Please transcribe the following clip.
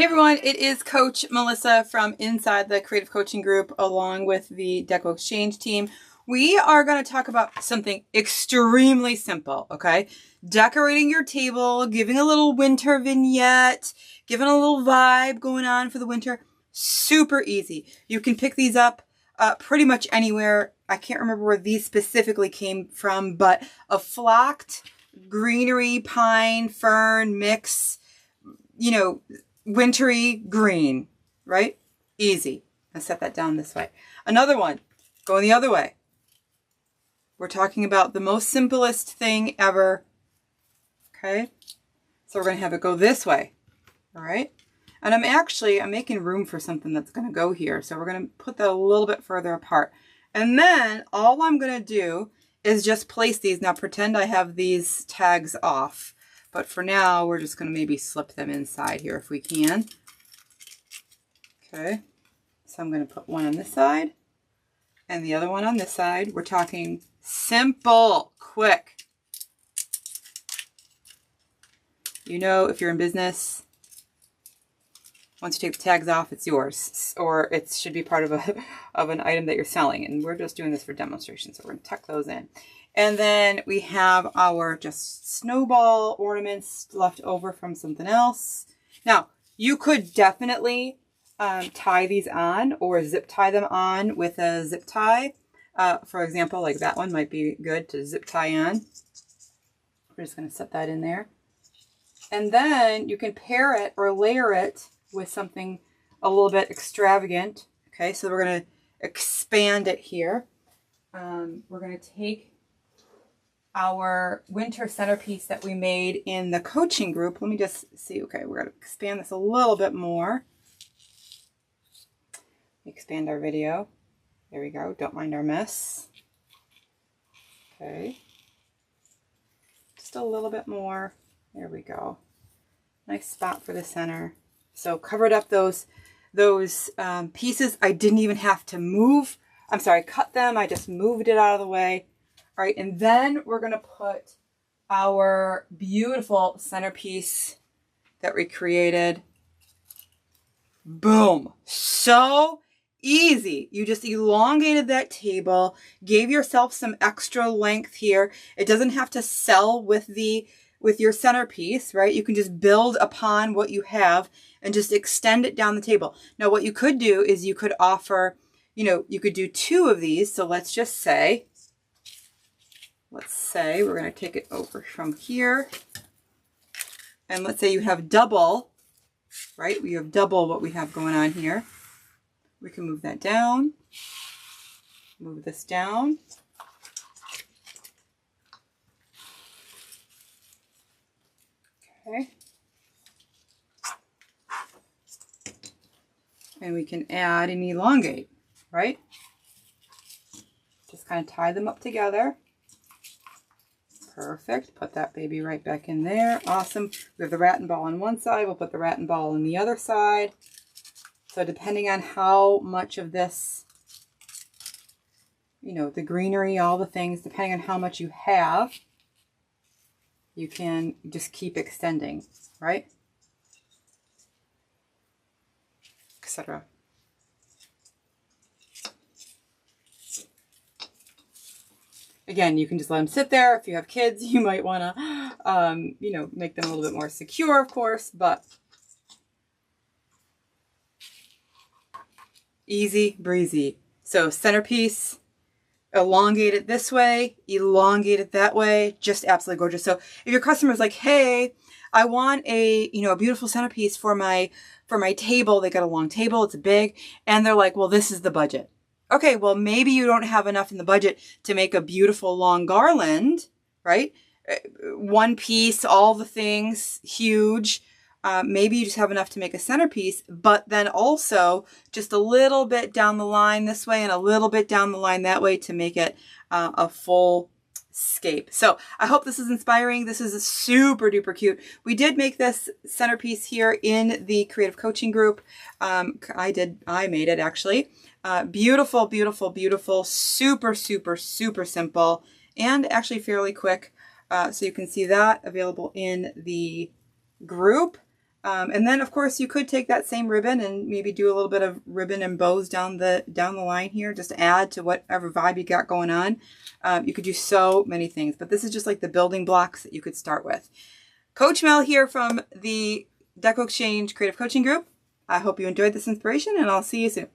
Hey everyone, it is Coach Melissa from inside the Creative Coaching Group along with the Deco Exchange team. We are going to talk about something extremely simple, okay? Decorating your table, giving a little winter vignette, giving a little vibe going on for the winter. Super easy. You can pick these up pretty much anywhere. I can't remember where these specifically came from, but a flocked greenery, pine, fern mix, you know, wintry green, right? Easy. I'll set that down this way. Another one, going the other way. We're talking about the most simplest thing ever. Okay. So we're going to have it go this way. All right. And I'm making room for something that's going to go here. So we're going to put that a little bit further apart. And then all I'm going to do is just place these. Now pretend I have these tags off. But for now, we're just going to maybe slip them inside here if we can. Okay. So I'm going to put one on this side and the other one on this side. We're talking simple, quick. You know, if you're in business, once you take the tags off, it's yours, or it should be part of an item that you're selling. And we're just doing this for demonstration, so we're going to tuck those in. And then we have our just snowball ornaments left over from something else. Now, you could definitely tie these on or zip tie them on with a zip tie. For example, like that one might be good to zip tie on. We're just going to set that in there. And then you can pair it or layer it with something a little bit extravagant. Okay, so we're going to expand it here. We're going to take our winter centerpiece that we made in the coaching group. Let me just see. Okay, we're going to expand this a little bit more. Expand our video. There we go. Don't mind our mess. Okay. Just a little bit more. There we go. Nice spot for the center. So covered up those pieces. I didn't even have to move. I'm sorry, cut them. I just moved it out of the way. All right, and then we're going to put our beautiful centerpiece that we created. Boom. So easy. You just elongated that table, gave yourself some extra length here. It doesn't have to sell with your centerpiece, right? You can just build upon what you have and just extend it down the table. Now, what you could do is you could offer, you could do 2 of these. So let's say we're going to take it over from here. And let's say you have double, right? We have double what we have going on here. We can move that down. Move this down. Okay. And we can add and elongate, right? Just kind of tie them up together. Perfect. Put that baby right back in there. Awesome. We have the rat and ball on one side. We'll put the rat and ball on the other side. So depending on how much of this, the greenery, all the things, depending on how much you have, you can just keep extending, right? Etc. Again, you can just let them sit there. If you have kids, you might want to, make them a little bit more secure, of course, but easy breezy. So centerpiece, elongate it this way, elongate it that way, just absolutely gorgeous. So if your customer's like, hey, I want a beautiful centerpiece for my table. They got a long table, it's big, and they're like, well, this is the budget. Okay, well, maybe you don't have enough in the budget to make a beautiful long garland, right? One piece, all the things, huge. Maybe you just have enough to make a centerpiece, but then also just a little bit down the line this way and a little bit down the line that way to make it a full scape. So I hope this is inspiring. This is super duper cute. We did make this centerpiece here in the creative coaching group. I made it actually. Beautiful, beautiful, beautiful, super, super, super simple, and actually fairly quick. So you can see that available in the group. And then of course you could take that same ribbon and maybe do a little bit of ribbon and bows down the line here, just to add to whatever vibe you got going on. You could do so many things, but this is just like the building blocks that you could start with. Coach Mel here from the Deco Exchange Creative Coaching Group. I hope you enjoyed this inspiration, and I'll see you soon.